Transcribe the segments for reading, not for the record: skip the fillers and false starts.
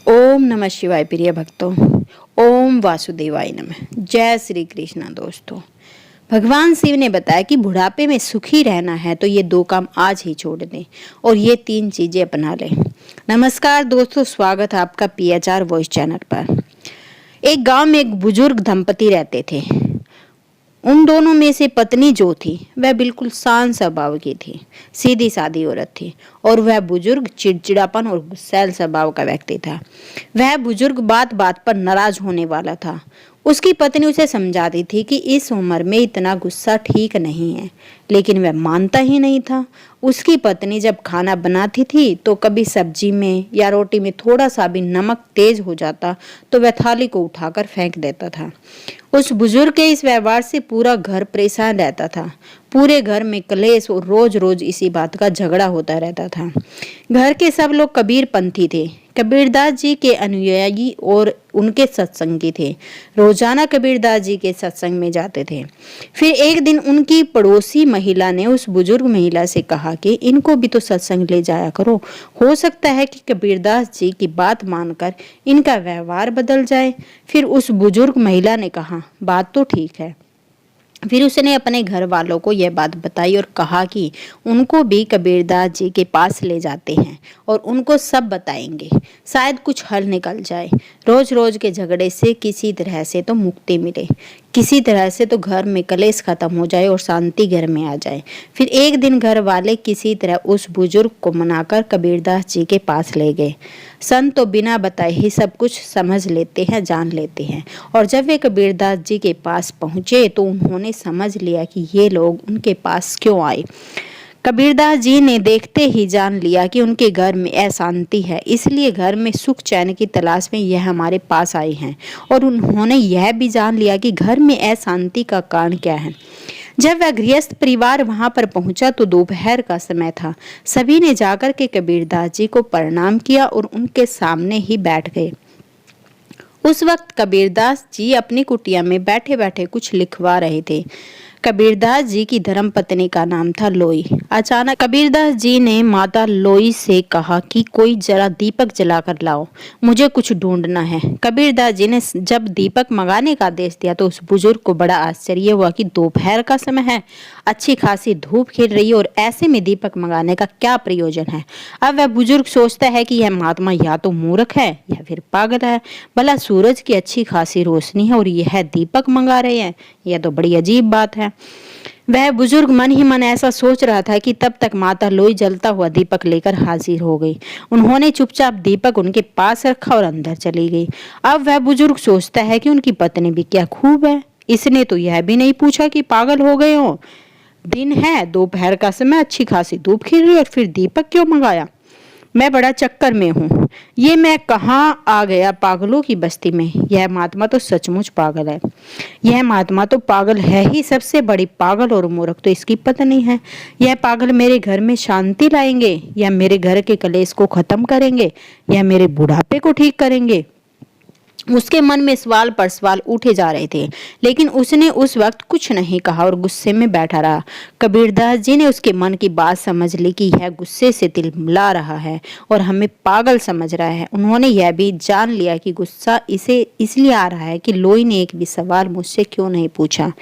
ओम नमः शिवाय प्रिय भक्तों। ओम वासुदेवाय नमः। जय श्री कृष्ण। दोस्तों, भगवान शिव ने बताया कि बुढ़ापे में सुखी रहना है तो ये दो काम आज ही छोड़ दें और ये तीन चीजें अपना लें। नमस्कार दोस्तों, स्वागत है आपका PHR वॉइस चैनल पर। एक गांव में एक बुजुर्ग दंपति रहते थे। उन दोनों में से पत्नी जो थी वह बिल्कुल शांत स्वभाव की थी, सीधी सादी औरत थी और वह बुजुर्ग चिड़चिड़ापन और गुस्सैल स्वभाव का व्यक्ति था। वह बुजुर्ग बात बात पर नाराज होने वाला था। उसकी पत्नी उसे समझाती थी कि इस उम्र में इतना गुस्सा ठीक नहीं है, लेकिन वह मानता ही नहीं था। उसकी पत्नी जब खाना बनाती थी तो कभी सब्जी में या रोटी में थोड़ा सा भी नमक तेज हो जाता तो वह थाली को उठाकर फेंक देता था। उस बुजुर्ग के इस व्यवहार से पूरा घर परेशान रहता था। पूरे घर में कलेश और रोज रोज इसी बात का झगड़ा होता रहता था। घर के सब लोग कबीर पंथी थे, कबीरदास जी के अनुयायी और उनके सत्संगी थे। रोजाना कबीरदास जी के सत्संग में जाते थे। फिर एक दिन उनकी पड़ोसी महिला ने उस बुजुर्ग महिला से कहा कि इनको भी तो सत्संग ले जाया करो, हो सकता है कि कबीरदास जी की बात मानकर इनका व्यवहार बदल जाए। फिर उस बुजुर्ग महिला ने कहा, बात तो ठीक है। फिर उसने अपने घर वालों को यह बात बताई और कहा कि उनको भी कबीरदास जी के पास ले जाते हैं और उनको सब बताएंगे, शायद कुछ हल निकल जाए। रोज रोज के झगड़े से किसी तरह से तो मुक्ति मिले, किसी तरह से तो घर में कलेश खत्म हो जाए और शांति घर में आ जाए। फिर एक दिन घर वाले किसी तरह उस बुजुर्ग को मनाकर कबीरदास जी के पास ले गए। संत तो बिना बताए ही सब कुछ समझ लेते हैं, जान लेते हैं। और जब वे कबीरदास जी के पास पहुंचे तो उन्होंने समझ लिया कि ये लोग उनके पास क्यों आए। कबीरदास जी ने देखते ही जान लिया कि उनके घर में अशांति है, इसलिए घर में सुख चैन की तलाश में यह हमारे पास आए हैं। और उन्होंने यह भी जान लिया कि घर में अशांति का कारण क्या है। जब वह गृहस्थ परिवार वहां पर पहुंचा तो दोपहर का समय था। सभी ने जाकर के कबीरदास जी को प्रणाम किया और उनके सामने ही बैठ गए। उस वक्त कबीरदास जी अपनी कुटिया में बैठे बैठे कुछ लिखवा रहे थे। कबीरदास जी की धर्मपत्नी का नाम था लोई। अचानक कबीरदास जी ने माता लोई से कहा कि कोई जरा दीपक जलाकर लाओ, मुझे कुछ ढूंढना है। कबीरदास जी ने जब दीपक मंगाने का आदेश दिया तो उस बुजुर्ग को बड़ा आश्चर्य हुआ कि दोपहर का समय है, अच्छी खासी धूप खिल रही है और ऐसे में दीपक मंगाने का क्या प्रयोजन है। अब वह बुजुर्ग सोचता है कि यह महात्मा या तो मूर्ख है या फिर पागल है। भला सूरज की अच्छी खासी रोशनी है और यह दीपक मंगा रहे हैं, यह तो बड़ी अजीब बात है। वह बुजुर्ग मन ही मन ऐसा सोच रहा था कि तब तक माता लोई जलता हुआ दीपक लेकर हाजिर हो गई। उन्होंने चुपचाप दीपक उनके पास रखा और अंदर चली गई। अब वह बुजुर्ग सोचता है कि उनकी पत्नी भी क्या खूब है, इसने तो यह भी नहीं पूछा कि पागल हो गए हो। दिन है, दोपहर का समय, अच्छी खासी धूप खिल रही और फिर दीपक क्यों मंगाया। मैं बड़ा चक्कर में हूँ, ये मैं कहाँ आ गया पागलों की बस्ती में। यह महात्मा तो सचमुच पागल है। यह महात्मा तो पागल है ही, सबसे बड़ी पागल और मूर्ख तो इसकी पत्नी है। यह पागल मेरे घर में शांति लाएंगे या मेरे घर के कलेश को खत्म करेंगे या मेरे बुढ़ापे को ठीक करेंगे। उसके मन में सवाल पर सवाल उठे जा रहे थे, लेकिन उसने उस वक्त कुछ नहीं कहा और गुस्से में बैठा रहा। कबीरदास जी ने उसके मन की बात समझ ली कि यह गुस्से से तिलमिला रहा है और हमें पागल समझ रहा है। उन्होंने यह भी जान लिया कि गुस्सा इसे इसलिए आ रहा है कि लोई ने एक भी सवाल मुझसे क्यों नहीं पूछा,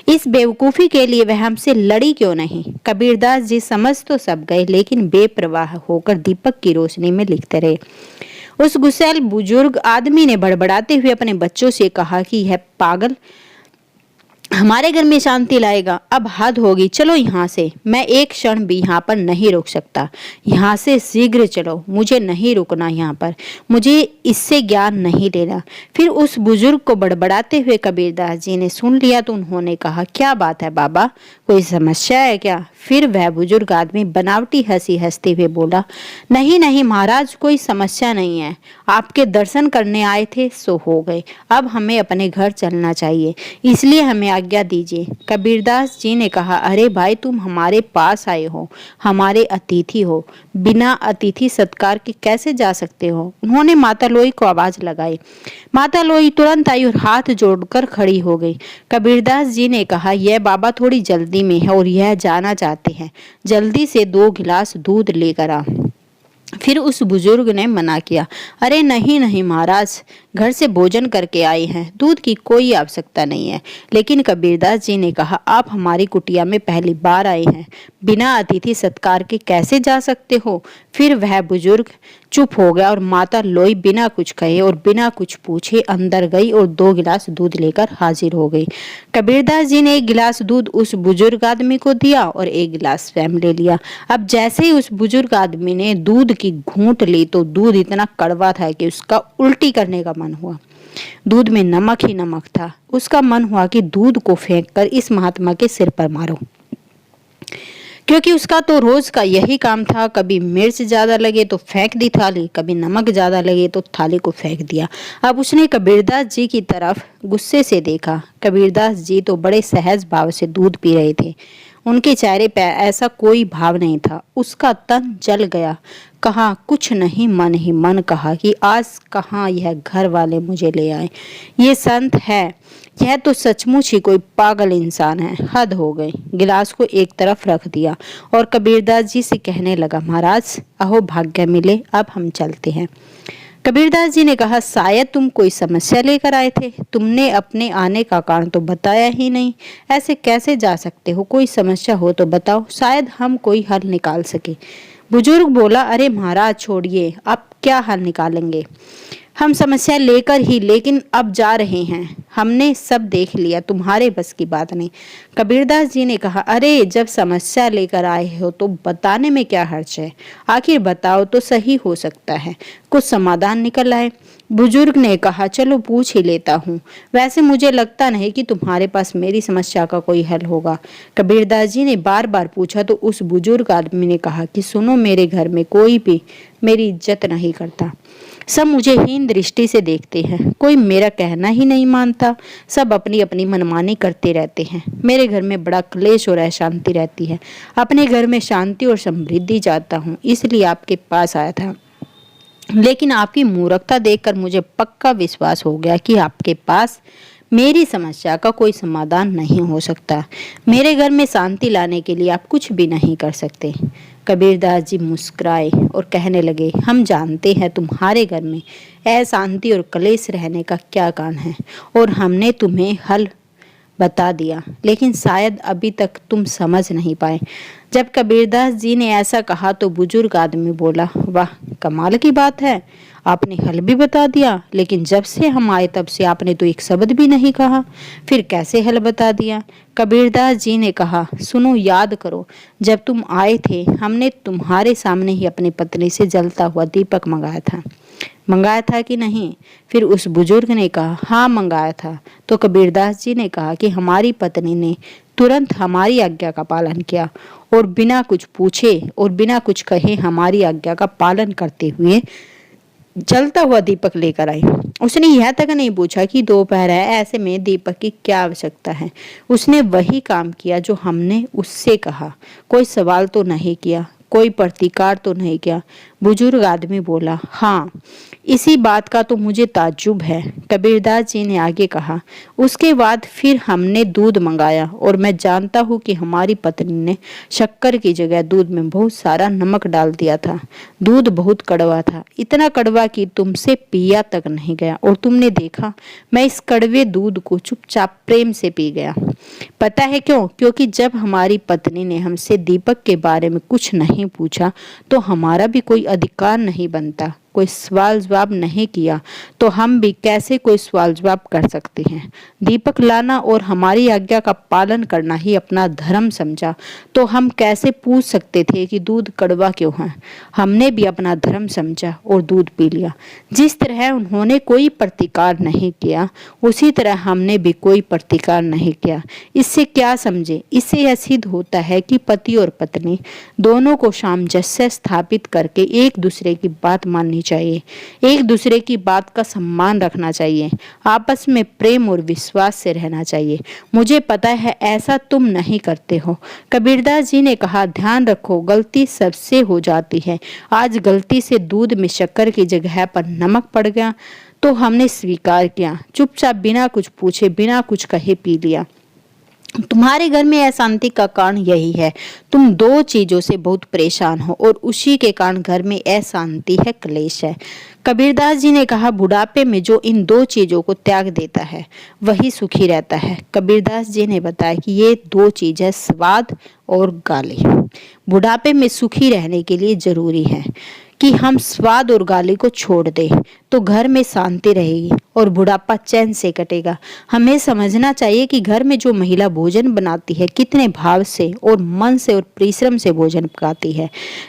इस बेवकूफ़ी के लिए वह हमसे लड़ी क्यों नहीं। कबीरदास जी समझ तो सब गए, लेकिन बेपरवाह होकर दीपक की रोशनी में लिखते रहे। उस गुस्सैल बुजुर्ग आदमी ने बड़बड़ाते हुए अपने बच्चों से कहा कि यह पागल हमारे घर में शांति लाएगा, अब हद होगी, चलो यहाँ से। मैं एक क्षण भी यहाँ पर नहीं रुक सकता, यहाँ से शीघ्र चलो, मुझे नहीं रुकना यहाँ पर, मुझे इससे ज्ञान नहीं लेना। फिर उस बुजुर्ग को बड़बड़ाते हुए कबीरदास जी ने सुन लिया तो उन्होंने कहा, क्या बात है बाबा, कोई समस्या है क्या। फिर वह बुजुर्ग आदमी बनावटी हंसी हंसते हुए बोला, नहीं नहीं महाराज, कोई समस्या नहीं है, आपके दर्शन करने आए थे सो हो गए, अब हमें अपने घर चलना चाहिए, इसलिए हमें आज्ञा दीजिए। कबीरदास जी ने कहा, अरे भाई, तुम हमारे पास आए हो, हमारे अतिथि हो, बिना अतिथि सत्कार के कैसे जा सकते हो। उन्होंने माता लोई को आवाज लगाई। माता लोई तुरंत आई और हाथ जोड़कर खड़ी हो गई। कबीरदास जी ने कहा, यह बाबा थोड़ी जल्दी में है और यह जाना चाहते हैं, जल्दी से 2 गिलास दूध लेकर आ। फिर उस बुजुर्ग ने मना किया, अरे नहीं नहीं महाराज, घर से भोजन करके आए हैं, दूध की कोई आवश्यकता नहीं है। लेकिन कबीरदास जी ने कहा, आप हमारी कुटिया में पहली बार आए हैं, बिना अतिथि सत्कार के कैसे जा सकते हो। फिर वह बुजुर्ग चुप हो गया और माता लोई बिना कुछ कहे और बिना कुछ पूछे अंदर गई और 2 गिलास दूध लेकर हाजिर हो गई। कबीरदास जी ने 1 गिलास दूध उस बुजुर्ग आदमी को दिया और 1 गिलास स्वयं ले लिया। अब जैसे ही उस बुजुर्ग आदमी ने दूध की घूंट ली तो दूध इतना कड़वा था कि उसका उल्टी करने का मन हुआ। दूध में नमक ही नमक था। उसका मन हुआ कि दूध को फेंककर इस महात्मा के सिर पर मारो, क्योंकि उसका तो रोज का यही काम था। कभी मिर्च ज्यादा लगे तो फेंक दी थाली, कभी नमक ज्यादा लगे तो थाली को फेंक दिया। अब उसने कबीरदास जी की तरफ गुस्से से देखा। कबीरदास जी तो बड़े सहज भाव से दूध पी रहे थे, उनके चेहरे पर ऐसा कोई भाव नहीं था। उसका तन जल गया। कहा, कुछ नहीं, मन ही मन कहा कि आज कहाँ यह घर वाले मुझे ले आए। ये संत है, यह तो सचमुच ही कोई पागल इंसान है, हद हो गई। गिलास को एक तरफ रख दिया और कबीरदास जी से कहने लगा, महाराज अहो भाग्य मिले, अब हम चलते हैं। कबीरदास जी ने कहा, शायद तुम कोई समस्या लेकर आए थे, तुमने अपने आने का कारण तो बताया ही नहीं। ऐसे कैसे जा सकते हो, कोई समस्या हो तो बताओ, शायद हम कोई हल निकाल सके। बुजुर्ग बोला, अरे महाराज छोड़िए, अब क्या हल निकालेंगे, हम समस्या लेकर ही, लेकिन अब जा रहे हैं, हमने सब देख लिया, तुम्हारे बस की बात नहीं। कबीरदास जी ने कहा, अरे जब समस्या लेकर आए हो तो बताने में क्या हर्ज है, आखिर बताओ तो सही, हो सकता है कुछ समाधान निकल आए। बुजुर्ग ने कहा, चलो पूछ ही लेता हूँ, वैसे मुझे लगता नहीं कि तुम्हारे पास मेरी समस्या का कोई हल होगा। कबीरदास जी ने बार बार पूछा तो उस बुजुर्ग आदमी ने कहा कि सुनो, मेरे घर में कोई भी मेरी इज्जत नहीं करता, सब मुझे हीन दृष्टि से देखते हैं, कोई मेरा कहना ही नहीं मानता, सब अपनी अपनी मनमानी करते रहते हैं। मेरे घर में बड़ा क्लेश और अशांति रहती है, अपने घर में शांति और समृद्धि चाहता हूँ, इसलिए आपके पास आया था। लेकिन आपकी मूर्खता देखकर मुझे पक्का विश्वास हो गया कि आपके पास मेरी समस्या का कोई समाधान नहीं हो सकता। मेरे घर में शांति लाने के लिए आप कुछ भी नहीं कर सकते। कबीरदास जी मुस्कुराए और कहने लगे, हम जानते हैं तुम्हारे घर में अशांति और कलेश रहने का क्या कारण है और हमने तुम्हें हल बता दिया, लेकिन शायद अभी तक तुम समझ नहीं पाए। जब कबीरदास जी ने ऐसा कहा तो बुजुर्ग आदमी बोला, वाह कमाल की बात है, आपने हल भी बता दिया, लेकिन जब से हम आए तब से आपने तो एक शब्द भी नहीं कहा, फिर कैसे हल बता दिया। कबीरदास जी ने कहा, सुनो, याद करो, जब तुम आए थे हमने तुम्हारे सामने ही अपनी पत्नी से जलता हुआ दीपक मंगाया था कि नहीं। फिर उस बुजुर्ग ने कहा, हाँ मंगाया था। तो कबीरदास जी ने कहा कि हमारी पत्नी ने तुरंत हमारी आज्ञा का पालन किया और बिना कुछ पूछे और बिना कुछ कहे हमारी आज्ञा का पालन करते हुए जलता हुआ दीपक लेकर आई। उसने यह तक नहीं पूछा कि दोपहर है, ऐसे में दीपक की क्या आवश्यकता है। उसने वही काम किया जो हमने उससे कहा, कोई सवाल तो नहीं किया, कोई प्रतिकार तो नहीं किया। बुजुर्ग आदमी बोला, हाँ इसी बात का तो मुझे ताज्जुब है। कबीरदास जी ने आगे कहा, उसके बाद फिर हमने दूध मंगाया और मैं जानता हूँ कि हमारी पत्नी ने शक्कर की जगह दूध में बहुत सारा नमक डाल दिया था। दूध बहुत कड़वा था, इतना कड़वा कि तुमसे पिया तक नहीं गया, और तुमने देखा मैं इस कड़वे दूध को चुपचाप प्रेम से पी गया। पता है क्यों? क्योंकि जब हमारी पत्नी ने हमसे दीपक के बारे में कुछ नहीं पूछा तो हमारा भी कोई अधिकार नहीं बनता। कोई सवाल जवाब नहीं किया तो हम भी कैसे कोई सवाल जवाब कर सकते हैं। दीपक लाना और हमारी आज्ञा का पालन करना ही अपना धर्म समझा तो हम कैसे पूछ सकते थे कि दूध कड़वा क्यों है। हमने भी अपना धर्म समझा और दूध पी लिया। जिस तरह उन्होंने कोई प्रतिकार नहीं किया उसी तरह हमने भी कोई प्रतिकार नहीं किया। इससे क्या समझे? इससे यह सिद्ध होता है कि पति और पत्नी दोनों को सामंजस्य स्थापित करके एक दूसरे की बात माननी चाहिए, एक दूसरे की बात का सम्मान रखना चाहिए, आपस में प्रेम और विश्वास से रहना चाहिए। मुझे पता है ऐसा तुम नहीं करते हो। कबीरदास जी ने कहा, ध्यान रखो, गलती सबसे हो जाती है। आज गलती से दूध में शक्कर की जगह पर नमक पड़ गया तो हमने स्वीकार किया, चुपचाप बिना कुछ पूछे बिना कुछ कहे पी लिया। तुम्हारे घर में अशांति का कारण यही है। तुम दो चीजों से बहुत परेशान हो और उसी के कारण घर में अशांति है, क्लेश है। कबीरदास जी ने कहा, बुढ़ापे में जो इन दो चीजों को त्याग देता है वही सुखी रहता है। कबीरदास जी ने बताया कि ये दो चीज है, स्वाद और गाली। बुढ़ापे में सुखी रहने के लिए जरूरी है कि हम स्वाद और गाली को छोड़ दें, तो घर में शांति रहेगी और बुढ़ापा चैन से कटेगा। हमें समझना चाहिए कि घर में जो महिला भोजन बनाती है कितने भाव से और मन से और परिश्रम से भोजन पकाती है।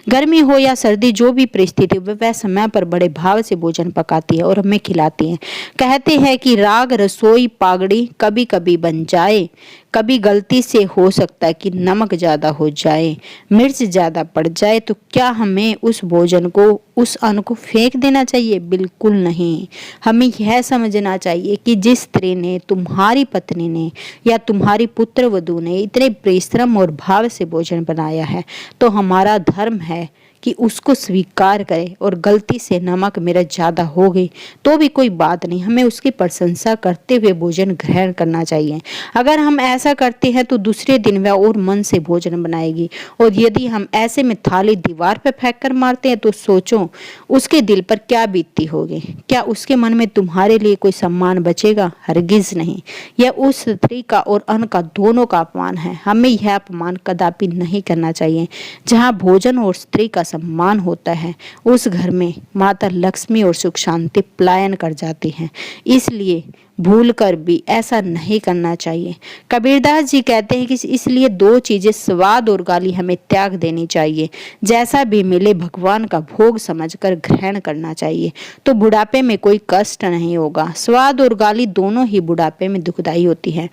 गर्मी हो या सर्दी, जो भी परिस्थिति हो, वह समय पर बड़े भाव से भोजन पकाती है और हमें खिलाती है। कहते हैं कि राग रसोई पागड़ी कभी कभी बन जाए, कभी गलती से हो सकता है कि नमक ज्यादा हो जाए, मिर्च ज्यादा पड़ जाए, तो क्या हमें उस भोजन को, उस अन्न को फेंक देना चाहिए? बिल्कुल नहीं। हमें यह समझना चाहिए कि जिस स्त्री ने, तुम्हारी पत्नी ने या तुम्हारी पुत्र वधू ने इतने परिश्रम और भाव से भोजन बनाया है, तो हमारा धर्म है कि उसको स्वीकार करें। और गलती से नमक मिर्च ज्यादा हो गई तो भी कोई बात नहीं, हमें उसकी प्रशंसा करते हुए भोजन ग्रहण करना चाहिए। अगर हम ऐसा करते हैं तो दूसरे दिन वह और मन से भोजन बनाएगी, और यदि हम ऐसे में थाली दीवार पर फेंक कर मारते हैं तो सोचो उसके दिल पर क्या बीतती होगी। क्या उसके मन में तुम्हारे लिए कोई सम्मान बचेगा? हरगिज नहीं। यह उस स्त्री का और अन्न का दोनों का अपमान है। हमें यह अपमान कदापि नहीं करना चाहिए। जहाँ भोजन और स्त्री का सम्मान होता है, उस घर में माता लक्ष्मी और सुख शांति पलायन कर जाती हैं। इसलिए भूल कर भी ऐसा नहीं करना चाहिए। कबीरदास जी कहते हैं कि इसलिए दो चीजें, स्वाद और गाली, हमें त्याग देनी चाहिए। जैसा भी मिले भगवान का भोग समझकर ग्रहण करना चाहिए, तो बुढ़ापे में कोई कष्ट नहीं होगा। स्वाद और गाली दोनों ही बुढ़ापे में दुखदाई होती है।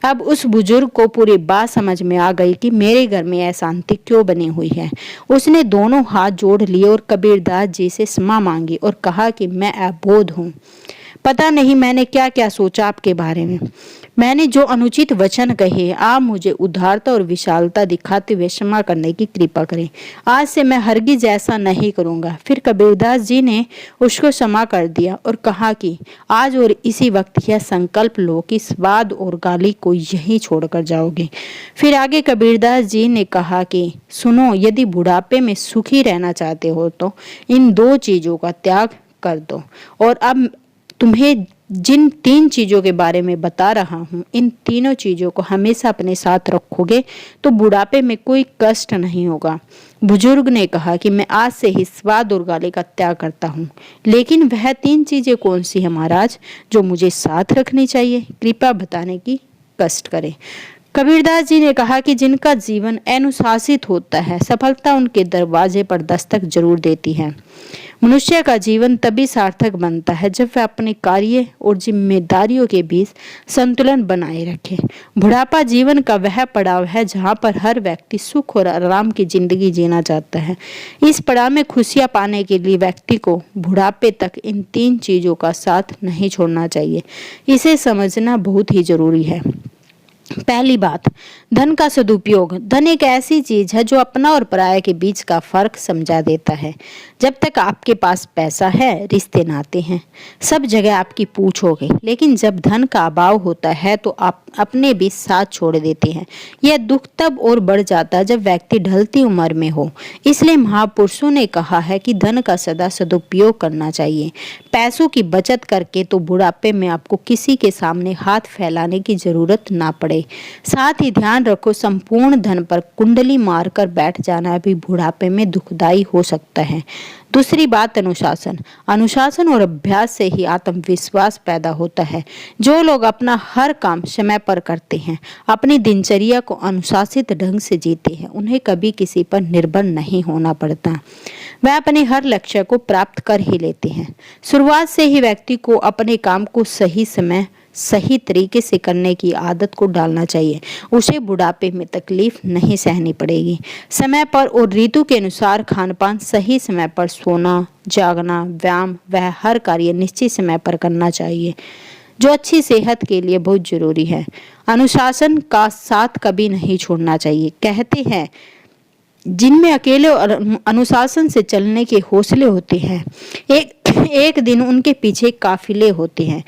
अब उस बुजुर्ग को पूरी बात समझ में आ गई कि मेरे घर में अशांति क्यों बनी हुई है। उसने दोनों हाथ जोड़ लिए और कबीरदास जी से क्षमा मांगी और कहा कि मैं अबोध हूँ, पता नहीं मैंने क्या क्या सोचा आपके बारे में। मैंने जो अनुचित वचन कहे, आप मुझे उदारता और विशालता दिखाते हुए क्षमा करने की कृपा करें। आज से मैं हरगिज ऐसा नहीं करूंगा। फिर कबीरदास जी ने उसको क्षमा कर दिया और कहा कि आज और इसी वक्त यह संकल्प लो कि स्वाद और गाली को यहीं छोड़कर जाओगे। फिर आगे कबीरदास जी ने कहा कि सुनो, यदि बुढ़ापे में सुखी रहना चाहते हो तो इन दो चीजों का त्याग कर दो। और अब तुम्हें जिन तीन चीजों के बारे में बता रहा हूँ, इन तीनों चीजों को हमेशा अपने साथ रखोगे तो बुढ़ापे में कोई कष्ट नहीं होगा। बुजुर्ग ने कहा कि मैं आज से ही स्वाद और गाली का त्याग करता हूँ, लेकिन वह तीन चीजें कौन सी है महाराज जो मुझे साथ रखनी चाहिए? कृपया बताने की कष्ट करें। कबीरदास जी ने कहा कि जिनका जीवन अनुशासित होता है, सफलता उनके दरवाजे पर दस्तक जरूर देती है। मनुष्य का जीवन तभी सार्थक बनता है जब वह अपने कार्य और जिम्मेदारियों के बीच संतुलन बनाए रखे। बुढ़ापा जीवन का वह पड़ाव है जहाँ पर हर व्यक्ति सुख और आराम की जिंदगी जीना चाहता है। इस पड़ाव में खुशियाँ पाने के लिए व्यक्ति को बुढ़ापे तक इन तीन चीजों का साथ नहीं छोड़ना चाहिए। इसे समझना बहुत ही जरूरी है। पहली बात, धन का सदुपयोग। धन एक ऐसी चीज है जो अपना और पराया के बीच का फर्क समझा देता है। जब तक आपके पास पैसा है, रिश्ते नाते हैं, सब जगह आपकी पूछ हो गई, लेकिन जब धन का अभाव होता है तो आप अपने बीच साथ छोड़ देते हैं। यह दुख तब और बढ़ जाता है जब व्यक्ति ढलती उम्र में हो। इसलिए महापुरुषों ने कहा है कि धन का सदा सदुपयोग करना चाहिए। पैसों की बचत करके तो बुढ़ापे में आपको किसी के सामने हाथ फैलाने की जरूरत ना पड़े। साथ ही ध्यान रखो, संपूर्ण धन पर कुंडली मारकर बैठ जाना भी बुढ़ापे में दुखदाई हो सकता है। दूसरी बात, अनुशासन। अनुशासन और अभ्यास से ही आत्मविश्वास पैदा होता है। जो लोग अपना हर काम समय पर करते हैं, अपनी दिनचर्या को अनुशासित ढंग से जीते हैं, उन्हें कभी किसी पर निर्भर नहीं होना पड़ता। वह अपने हर लक्ष्य को प्राप्त कर ही लेते हैं। शुरुआत से ही व्यक्ति को अपने काम को सही समय, सही तरीके से करने की आदत को डालना चाहिए। उसे बुढ़ापे में तकलीफ नहीं सहनी पड़ेगी। समय पर और ऋतु के अनुसार खान पान, सही समय पर सोना, जागना, व्यायाम, वह हर कार्य निश्चित समय पर करना चाहिए, जो अच्छी सेहत के लिए बहुत जरूरी है। अनुशासन का साथ कभी नहीं छोड़ना चाहिए। कहते हैं, जिनमें अकेले और अनुशासन से चलने के हौसले होते हैं, एक एक दिन उनके पीछे काफिले होते हैं।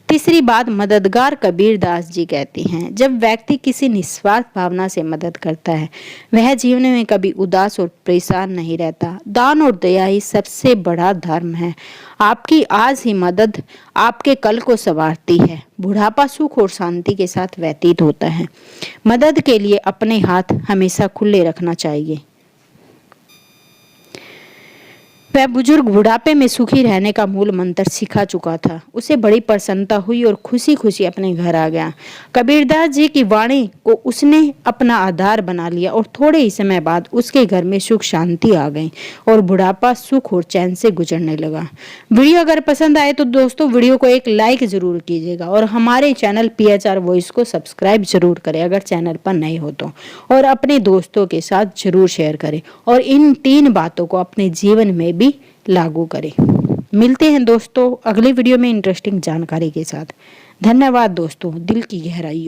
तीसरी बात मददगार कबीर दास जी कहती हैं, जब व्यक्ति किसी निस्वार्थ भावना से मदद करता है वह जीवन में कभी उदास और परेशान नहीं रहता। दान और दया ही सबसे बड़ा धर्म है। आपकी आज ही मदद आपके कल को संवारती है। बुढ़ापा सुख और शांति के साथ व्यतीत होता है। मदद के लिए अपने हाथ हमेशा खुले रखना चाहिए। वह बुजुर्ग बुढ़ापे में सुखी रहने का मूल मंत्र सिखा चुका था। उसे बड़ी प्रसन्नता हुई और खुशी खुशी अपने घर आ गया। कबीरदास जी की वाणी को उसने अपना आधार बना लिया और थोड़े ही समय बाद उसके घर में सुख शांति आ गई और बुढ़ापा सुख और चैन से गुजरने लगा। वीडियो अगर पसंद आए तो दोस्तों वीडियो को एक लाइक जरूर कीजिएगा और हमारे चैनल PHR वॉइस को सब्सक्राइब जरूर करें अगर चैनल पर नए हो तो, और अपने दोस्तों के साथ जरूर शेयर करें और इन 3 बातों को अपने जीवन में भी लागू करें। मिलते हैं दोस्तों अगले वीडियो में इंटरेस्टिंग जानकारी के साथ। धन्यवाद दोस्तों, दिल की गहराइयों